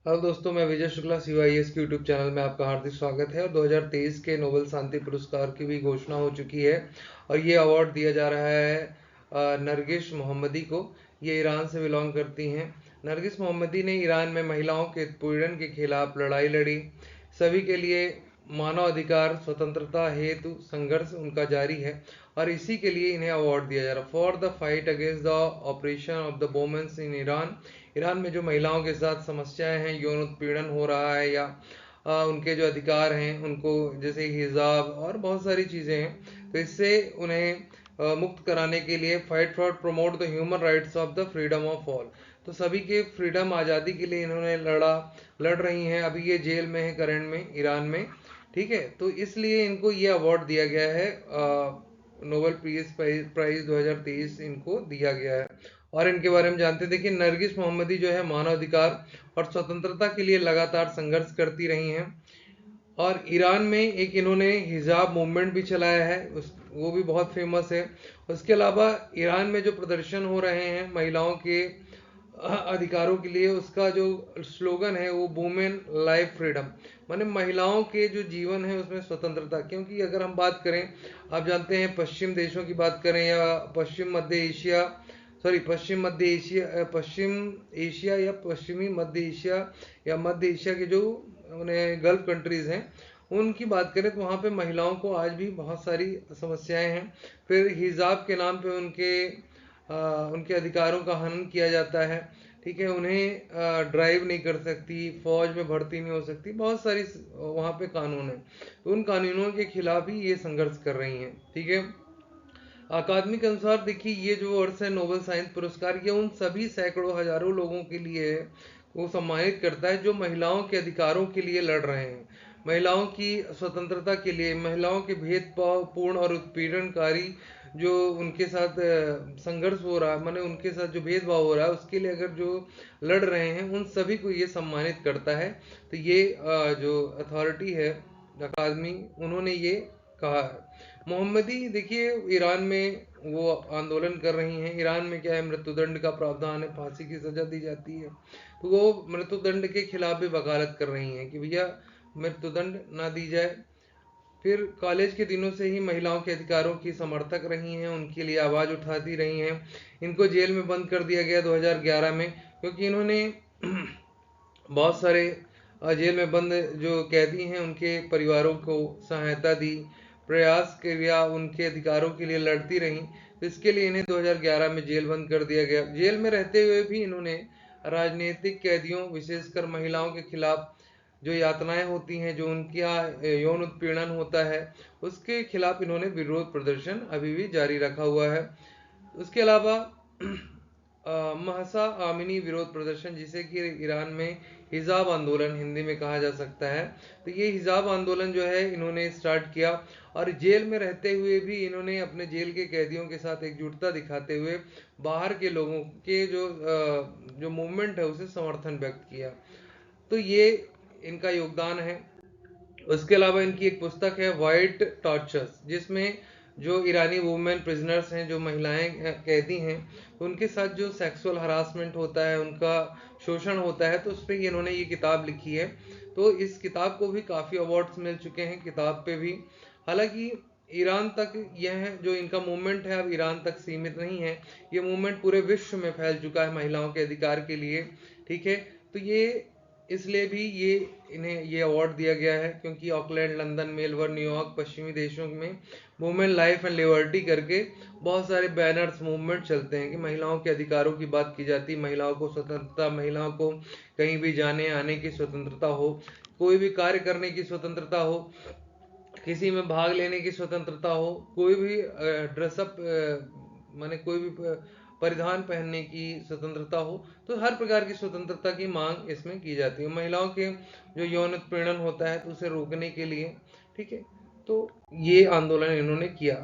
Hello दोस्तों, मैं Vijay Shukla CYS के यूट्यूब चैनल में आपका हार्दिक स्वागत है। और 2023 के नोबेल शांति पुरस्कार की भी घोषणा हो चुकी है और ये अवार्ड दिया जा रहा है नरगिस मोहम्मदी को। ये ईरान से बिलोंग करती हैं। नरगिस मोहम्मदी ने ईरान में महिलाओं के उत्पीड़न के खिलाफ लड़ाई लड़ी। सभी के लिए मानव अधिकार स्वतंत्रता हेतु संघर्ष उनका जारी है और इसी के लिए इन्हें अवार्ड दिया जा रहा है for the fight against the operation of the womens in Iran. Iran में जो महिलाओं के साथ समस्याएं हैं, यौन उत्पीड़न हो रहा है या उनके जो अधिकार हैं उनको, जैसे हिजाब और बहुत सारी चीज़ें हैं, तो इससे उन्हें मुक्त कराने के लिए fight for promote the human rights of the freedom of all. तो सभी के फ्रीडम आज़ादी के लिए इन्होंने लड़ रही हैं। अभी ये जेल में है करंट में ईरान में। ठीक है, तो इसलिए इनको ये अवार्ड दिया गया है। नोबेल पीस प्राइज 2023 इनको दिया गया है। और इनके बारे में जानते हैं। देखिए, नरगिस मोहम्मदी जो है मानवाधिकार और स्वतंत्रता के लिए लगातार संघर्ष करती रही हैं और ईरान में एक इन्होंने हिजाब मूवमेंट भी चलाया है, वो भी बहुत फेमस है। उसके अलावा ईरान में जो प्रदर्शन हो रहे हैं महिलाओं के अधिकारों के लिए, उसका जो स्लोगन है वो वुमेन लाइफ फ्रीडम, माने महिलाओं के जो जीवन है उसमें स्वतंत्रता। क्योंकि अगर हम बात करें, आप जानते हैं पश्चिम देशों की बात करें या पश्चिम मध्य एशिया, सॉरी पश्चिम एशिया या पश्चिमी मध्य एशिया या मध्य एशिया के जो उन्हें गल्फ कंट्रीज हैं उनकी बात करें, तो वहाँ पे महिलाओं को आज भी बहुत सारी समस्याएं हैं। फिर हिजाब के नाम पे उनके अधिकारों का हनन किया जाता है। ठीक है, उन्हें ड्राइव नहीं कर सकती, फौज में भर्ती नहीं हो सकती, बहुत सारी वहाँ पे कानून है। तो उन कानूनों के खिलाफ ही ये संघर्ष कर रही हैं। ठीक है, अकादमी के अनुसार देखिए, ये जो वर्ष है नोबेल साइंस पुरस्कार, ये उन सभी सैकड़ों हजारों लोगों के लिए है, वो सम्मानित करता है जो महिलाओं के अधिकारों के लिए लड़ रहे हैं, महिलाओं की स्वतंत्रता के लिए, महिलाओं के भेदभाव पूर्ण और उत्पीड़नकारी जो उनके साथ संघर्ष हो रहा है, माने उनके साथ जो भेदभाव हो रहा है उसके लिए अगर जो लड़ रहे हैं, उन सभी को ये सम्मानित करता है। तो ये जो अथॉरिटी है अकादमी, उन्होंने ये कहा है। मोहम्मदी देखिए ईरान में वो आंदोलन कर रही हैं। ईरान में क्या है, मृत्युदंड का प्रावधान है, फांसी की सजा दी जाती है। तो वो मृत्युदंड के खिलाफ भी वकालत कर रही हैं कि भैया मृत्युदंड ना दी जाए। फिर कॉलेज के दिनों से ही महिलाओं के अधिकारों की समर्थक रही हैं, उनके लिए आवाज़ उठाती रही हैं। इनको जेल में बंद कर दिया गया 2011 में, क्योंकि इन्होंने बहुत सारे जेल में बंद जो कैदी हैं उनके परिवारों को सहायता दी, प्रयास किया, उनके अधिकारों के लिए लड़ती रहीं। तो इसके लिए इन्हें 2011 में जेल बंद कर दिया गया। जेल में रहते हुए भी इन्होंने राजनीतिक कैदियों, विशेषकर महिलाओं के खिलाफ जो यातनाएं होती हैं, जो उनके यहाँ यौन उत्पीड़न होता है, उसके खिलाफ इन्होंने विरोध प्रदर्शन अभी भी जारी रखा हुआ है। उसके अलावा महसा आमिनी विरोध प्रदर्शन, जिसे कि ईरान में हिजाब आंदोलन हिंदी में कहा जा सकता है, तो ये हिजाब आंदोलन जो है इन्होंने स्टार्ट किया और जेल में रहते हुए भी इन्होंने अपने जेल के कैदियों के साथ एकजुटता दिखाते हुए बाहर के लोगों के जो मूवमेंट है उसे समर्थन व्यक्त किया। तो ये इनका योगदान है। उसके अलावा इनकी एक पुस्तक है वाइट टॉर्चर्स, जिसमें जो ईरानी वुमेन प्रिजनर्स हैं, जो महिलाएं कैदी हैं, उनके साथ जो सेक्सुअल हरासमेंट होता है, उनका शोषण होता है, तो उस पर इन्होंने ये किताब लिखी है। तो इस किताब को भी काफ़ी अवार्ड्स मिल चुके हैं, किताब पे भी। हालांकि ईरान तक यह जो इनका मूवमेंट है अब ईरान तक सीमित नहीं है, ये मूवमेंट पूरे विश्व में फैल चुका है महिलाओं के अधिकार के लिए। ठीक है, तो ये इसलिए भी इन्हें ये अवार्ड दिया गया है, क्योंकि ऑकलैंड, लंदन, मेलबर्न, न्यूयॉर्क, पश्चिमी देशों में वुमेन लाइफ एंड लिबर्टी करके बहुत सारे बैनर्स, मूवमेंट चलते हैं कि महिलाओं के अधिकारों की बात की जाती है, महिलाओं को स्वतंत्रता, महिलाओं को कहीं भी जाने आने की स्वतंत्रता हो, कोई भी कार्य करने की स्वतंत्रता हो, किसी में भाग लेने की स्वतंत्रता हो, कोई भी ड्रेसअप माने कोई भी परिधान पहनने की स्वतंत्रता हो। तो हर प्रकार की स्वतंत्रता की मांग इसमें की जाती है। महिलाओं के जो यौन उत्पीड़न होता है तो उसे रोकने के लिए, ठीक है, तो ये आंदोलन इन्होंने किया।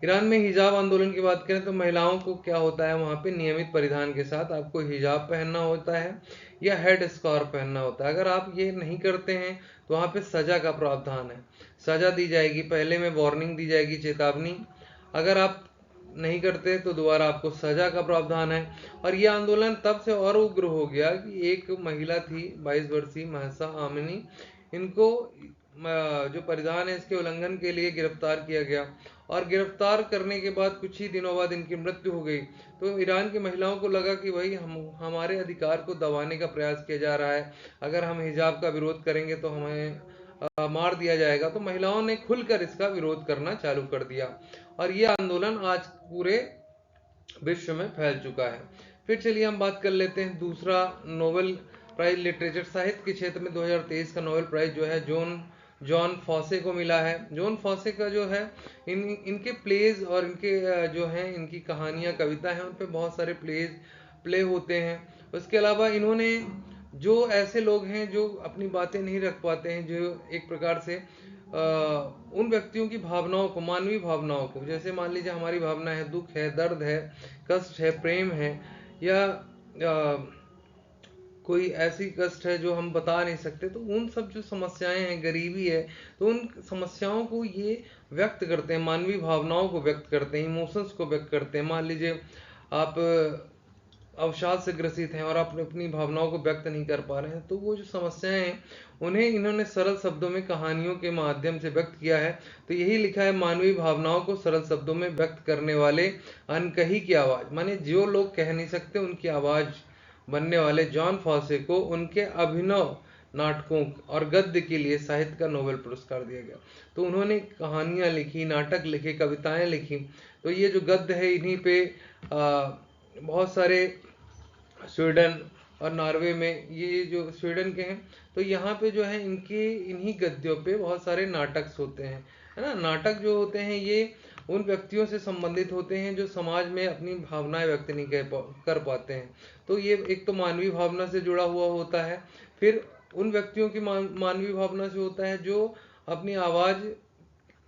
ईरान में हिजाब आंदोलन की बात करें तो महिलाओं को क्या होता है, वहाँ पे नियमित परिधान के साथ आपको हिजाब पहनना होता है या हेड स्कार्फ पहनना होता है। अगर आप ये नहीं करते हैं तो वहाँ पे सजा का प्रावधान है, सजा दी जाएगी। पहले में वार्निंग दी जाएगी, चेतावनी। अगर आप नहीं करते तो दोबारा आपको सजा का प्रावधान है। और ये आंदोलन तब से और उग्र हो गया कि एक महिला थी 22 वर्षीय महसा आमिनी, इनको जो परिधान है इसके उल्लंघन के लिए गिरफ्तार किया गया, और गिरफ्तार करने के बाद कुछ ही दिनों बाद इनकी मृत्यु हो गई। तो ईरान की महिलाओं को लगा कि भाई हमारे अधिकार को दबाने का प्रयास किया जा रहा है, अगर हम हिजाब का विरोध करेंगे तो हमें मार दिया जाएगा। तो महिलाओं ने खुलकर इसका विरोध करना चालू कर दिया, और ये आंदोलन आज पूरे विश्व में फैल चुका है। फिर चलिए हम बात कर लेते हैं दूसरा नोबेल प्राइज लिटरेचर साहित्य के क्षेत्र में 2023 का नोबेल प्राइज जो है जॉन फॉसे को मिला है। जॉन फॉसे का जो है इनके प्लेज और इनके जो हैं इनकी कहानियां कविता हैं, उन पे बहुत सारे प्ले होते हैं। उसके अलावा इन्होंने जो ऐसे लोग हैं जो अपनी बातें नहीं रख पाते हैं, जो एक प्रकार से उन व्यक्तियों की भावनाओं को, मानवीय भावनाओं को, जैसे मान लीजिए हमारी भावना है, दुख है, दर्द है, कष्ट है, प्रेम है, या कोई ऐसी कष्ट है जो हम बता नहीं सकते, तो उन सब जो समस्याएं हैं, गरीबी है, तो उन समस्याओं को ये व्यक्त करते हैं, मानवीय भावनाओं को व्यक्त करते हैं, इमोशंस को व्यक्त करते हैं। मान लीजिए आप अवसाद से ग्रसित हैं और आप अपनी भावनाओं को व्यक्त नहीं कर पा रहे हैं, तो वो जो समस्याएं हैं उन्हें इन्होंने सरल शब्दों में कहानियों के माध्यम से व्यक्त किया है। तो यही लिखा है, मानवीय भावनाओं को सरल शब्दों में व्यक्त करने वाले अनकही की आवाज, माने जो लोग कह नहीं सकते उनकी आवाज बनने वाले जॉन फॉसे को उनके अभिनव नाटकों और गद्य के लिए साहित्य का नोबेल पुरस्कार दिया गया। तो उन्होंने कहानियां लिखी, नाटक लिखे, कविताएं लिखी। तो ये जो गद्य है इन्हीं पे बहुत सारे स्वीडन और नॉर्वे में, ये जो स्वीडन के हैं, तो यहाँ पे जो है इनके इन्हीं गद्यों पे बहुत सारे नाटक होते हैं, है ना। नाटक जो होते हैं ये उन व्यक्तियों से संबंधित होते हैं जो समाज में अपनी भावनाएं व्यक्त नहीं कर पाते हैं। तो ये एक तो मानवीय भावना से जुड़ा हुआ होता है, फिर उन व्यक्तियों की मानवीय भावना से होता है जो अपनी आवाज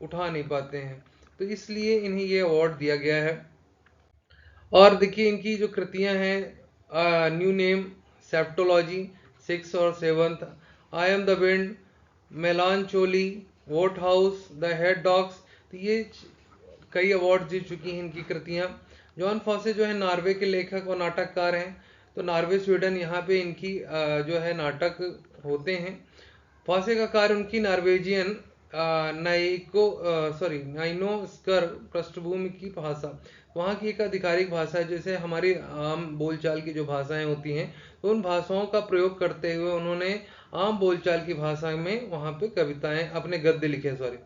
उठा नहीं पाते हैं। तो इसलिए इन्हें ये अवार्ड दिया गया है। और देखिए इनकी जो कृतियां हैं, न्यू नेम, सेप्टोलॉजी, 6 और 7th, I am the wind, melancholy, boat house, the dead dogs, तो ये कई अवार्ड जीत चुकी हैं इनकी कृतियां। जॉन फॉसे जो है नॉर्वे के लेखक और नाटककार हैं। तो नॉर्वे, स्वीडन, यहाँ पे इनकी जो है नाटक होते हैं। फॉसे का कार्य उनकी नॉर्वेजियन नाइनोस्कर पृष्ठभूमि की भाषा, वहाँ की एक आधिकारिक भाषा है, जैसे हमारी आम बोलचाल की जो भाषाएं होती हैं, तो उन भाषाओं का प्रयोग करते हुए उन्होंने आम बोलचाल की भाषा में वहाँ पे कविताएं, अपने गद्य लिखे, सॉरी,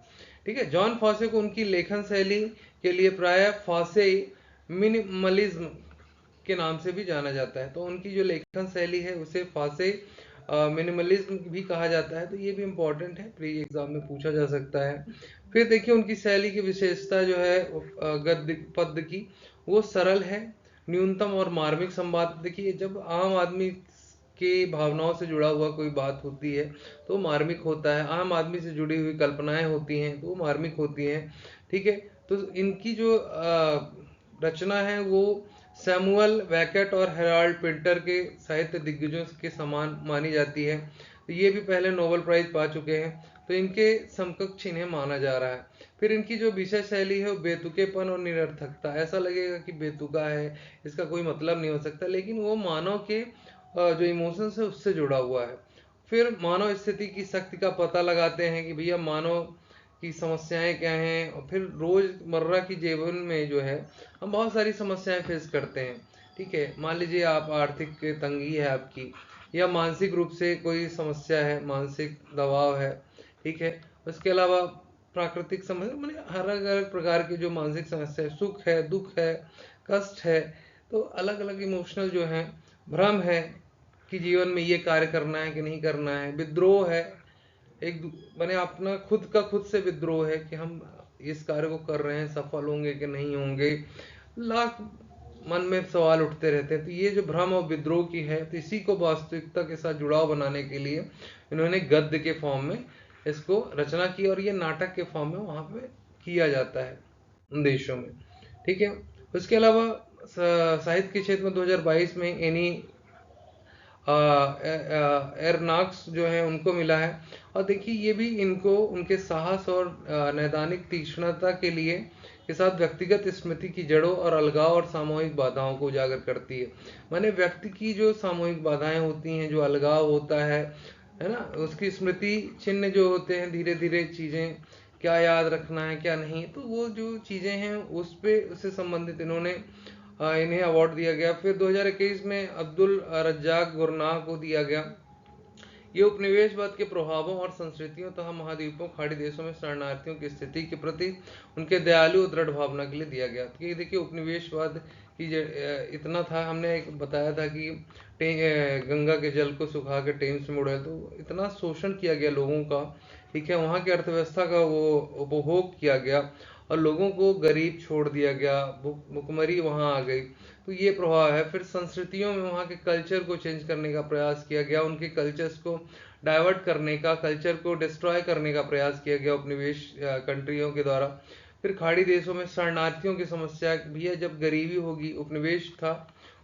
ठीक है। जॉन फॉसे को उनकी लेखन शैली के लिए प्राय फॉसे मिनिमलिज्म के नाम से भी जाना जाता है। तो उनकी जो लेखन शैली है उसे फॉसे मिनिमलिज्म भी कहा जाता है। तो ये भी इम्पोर्टेंट है, प्री एग्जाम में पूछा जा सकता है। फिर देखिए उनकी शैली की विशेषता जो है गद्य पद्य की, वो सरल है, न्यूनतम और मार्मिक संवाद। देखिए जब आम आदमी की भावनाओं से जुड़ा हुआ कोई बात होती है तो मार्मिक होता है, आम आदमी से जुड़ी हुई कल्पनाएं होती हैं तो वो मार्मिक होती हैं, ठीक है। तो इनकी जो रचना है वो सैमुअल बेकेट और हेराल्ड पिंटर के साहित्य दिग्गजों के समान मानी जाती है। तो ये भी पहले नोबेल प्राइज पा चुके हैं, तो इनके समकक्ष इन्हें माना जा रहा है। फिर इनकी जो विषय शैली है वो बेतुकेपन और निरर्थकता, ऐसा लगेगा कि बेतुका है, इसका कोई मतलब नहीं हो सकता, लेकिन वो मानव के जो इमोशंस है उससे जुड़ा हुआ है। फिर मानव स्थिति की शक्ति का पता लगाते हैं कि भैया मानव की समस्याएं क्या हैं, और फिर रोजमर्रा की जीवन में जो है हम बहुत सारी समस्याएं फेस करते हैं, ठीक है। मान लीजिए आप आर्थिक तंगी है आपकी, या मानसिक रूप से कोई समस्या है, मानसिक दबाव है, ठीक है। उसके अलावा प्राकृतिक समस्या, मैंने अलग अलग प्रकार की जो मानसिक समस्या है, सुख है, दुख है, कष्ट है, तो अलग अलग इमोशनल जो है, भ्रम है कि जीवन में ये कार्य करना है कि नहीं करना है, विद्रोह है, एक मैंने अपना खुद का खुद से विद्रोह है कि हम इस कार्य को कर रहे हैं, सफल होंगे कि नहीं होंगे, लाख मन में सवाल उठते रहते हैं। तो ये जो भ्रम और विद्रोह की है, तो इसी को वास्तविकता के साथ जुड़ाव बनाने के लिए इन्होंने गद्य के फॉर्म में इसको रचना की, और ये नाटक के फॉर्म में वहां पे किया जाता है उन देशों में, ठीक है। उसके अलावा साहित्य के क्षेत्र में 2022 में एनी एरनाक्स जो है उनको मिला है। और देखिए ये भी इनको उनके साहस और नैदानिक तीक्ष्णता के लिए के साथ व्यक्तिगत स्मृति की जड़ों और अलगाव और सामूहिक बाधाओं को उजागर करती है। माने व्यक्ति की जो सामूहिक बाधाएं होती हैं, जो अलगाव होता है ना, उसकी स्मृति चिन्ह जो होते हैं, धीरे धीरे चीजें क्या याद रखना है क्या नहीं, तो वो जो चीजें हैं उस पे उससे संबंधित इन्हें अवार्ड दिया गया। फिर 2021 में अब्दुल रज्जाक गुरनाह को दिया गया। ये उपनिवेशवाद के प्रभावों और संस्कृतियों तथा महाद्वीपों खाड़ी देशों में शरणार्थियों की स्थिति के प्रति उनके दयालु और दृढ़ भावना के लिए दिया गया। तो ये देखिए उपनिवेशवाद की इतना था, हमने एक बताया था कि गंगा के जल को सुखा के टेम्स में उड़ाया, तो इतना शोषण किया गया लोगों का, ठीक है, वहाँ की अर्थव्यवस्था का वो उपभोग किया गया और लोगों को गरीब छोड़ दिया गया, भुखमरी वहाँ आ गई। तो ये प्रभाव है। फिर संस्कृतियों में वहाँ के कल्चर को चेंज करने का प्रयास किया गया, उनके कल्चर्स को डाइवर्ट करने का, कल्चर को डिस्ट्रॉय करने का प्रयास किया गया उपनिवेश कंट्रियों के द्वारा। फिर खाड़ी देशों में शरणार्थियों की समस्या भी है, जब गरीबी होगी, उपनिवेश था,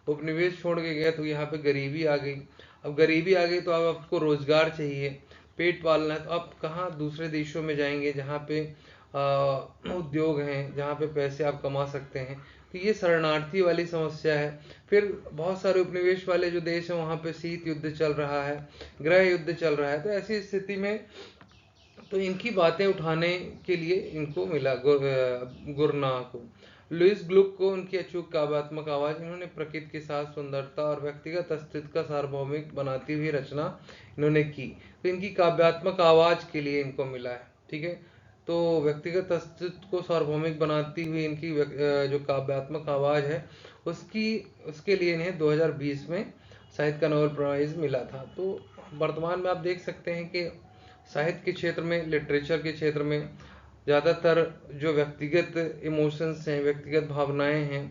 उपनिवेश छोड़ के गए तो यहाँ पे गरीबी आ गई। अब गरीबी आ गई तो अब आपको रोजगार चाहिए, पेट पालना है, तो आप कहाँ दूसरे देशों में जाएंगे जहाँ पे उद्योग हैं, जहाँ पे पैसे आप कमा सकते हैं। तो ये शरणार्थी वाली समस्या है। फिर बहुत सारे उपनिवेश वाले जो देश हैं वहाँ पे शीत युद्ध चल रहा है, गृह युद्ध चल रहा है। तो ऐसी स्थिति में तो इनकी बातें उठाने के लिए इनको मिला गुरनाह को। लुइस ग्लुक को उनकी अचूक काव्यात्मक आवाज, इन्होंने प्रकृति के साथ सुंदरता और व्यक्तिगत अस्तित्व का सार्वभौमिक बनाती हुई रचना इन्होंने की, तो इनकी काव्यात्मक आवाज के लिए इनको मिला है। ठीक है, तो व्यक्तिगत अस्तित्व को सार्वभौमिक बनाती हुई इनकी जो काव्यात्मक आवाज है उसके लिए इन्हें 2020 में साहित्य का नोबेल प्राइज मिला था। तो वर्तमान में आप देख सकते हैं कि साहित्य के क्षेत्र में, लिटरेचर के क्षेत्र में ज़्यादातर जो व्यक्तिगत इमोशंस हैं, व्यक्तिगत भावनाएं हैं,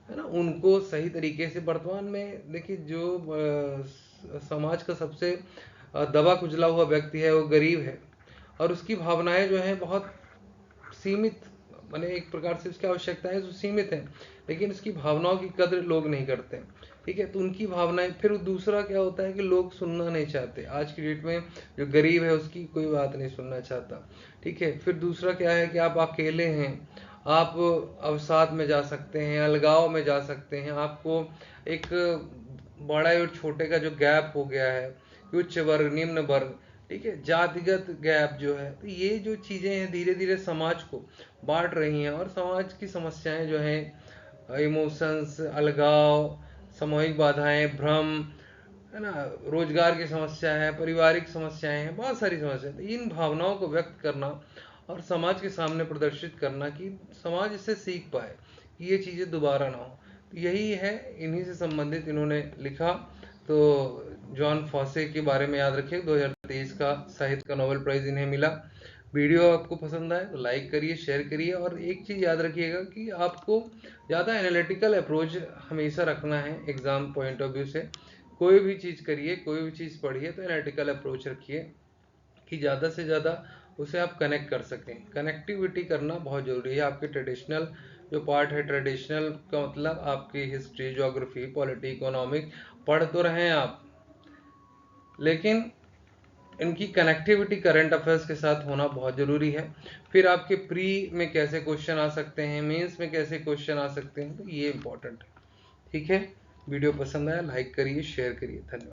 है ना, उनको सही तरीके से वर्तमान में देखिए, जो समाज का सबसे दबा कुचला हुआ व्यक्ति है वो गरीब है, और उसकी भावनाएं जो हैं बहुत सीमित, माने एक प्रकार से उसकी आवश्यकताएं जो सीमित हैं, लेकिन उसकी भावनाओं की कद्र लोग नहीं करते। ठीक है, तो उनकी भावनाएं, फिर दूसरा क्या होता है कि लोग सुनना नहीं चाहते। आज की डेट में जो गरीब है उसकी कोई बात नहीं सुनना चाहता। ठीक है, फिर दूसरा क्या है कि आप अकेले हैं, आप अवसाद में जा सकते हैं, अलगाव में जा सकते हैं, आपको एक बड़ा और छोटे का जो गैप हो गया है, उच्च वर्ग निम्न वर्ग, ठीक है, जातिगत गैप जो है, तो ये जो चीजें हैं धीरे धीरे समाज को बांट रही हैं, और समाज की समस्याएं जो हैं, इमोशंस, अलगाव, सामूहिक बाधाएं, भ्रम, है ना, रोजगार की समस्या है, पारिवारिक समस्याएं हैं, बहुत सारी समस्याएं। तो इन भावनाओं को व्यक्त करना और समाज के सामने प्रदर्शित करना कि समाज इससे सीख पाए कि ये चीजें दोबारा ना हो, तो यही है, इन्हीं से संबंधित इन्होंने लिखा। तो जॉन फॉसे के बारे में याद रखिए, 2023 का साहित्य का नोबेल प्राइज इन्हें मिला। वीडियो आपको पसंद आए तो लाइक करिए, शेयर करिए, और एक चीज़ याद रखिएगा कि आपको ज़्यादा एनालिटिकल अप्रोच हमेशा रखना है एग्जाम पॉइंट ऑफ व्यू से। कोई भी चीज़ करिए, कोई भी चीज़ पढ़िए तो एनालिटिकल अप्रोच रखिए कि ज़्यादा से ज़्यादा उसे आप कनेक्ट कर सकें। कनेक्टिविटी करना बहुत ज़रूरी है। आपके ट्रेडिशनल जो पार्ट है, ट्रेडिशनल का मतलब आपकी हिस्ट्री, ज्योग्राफी, पॉलिटी, इकोनॉमिक पढ़ तो रहे हैं आप, लेकिन इनकी कनेक्टिविटी करंट अफेयर्स के साथ होना बहुत ज़रूरी है। फिर आपके प्री में कैसे क्वेश्चन आ सकते हैं, मेंस में कैसे क्वेश्चन आ सकते हैं, तो ये इंपॉर्टेंट है। ठीक है, वीडियो पसंद आया लाइक करिए, शेयर करिए, धन्यवाद।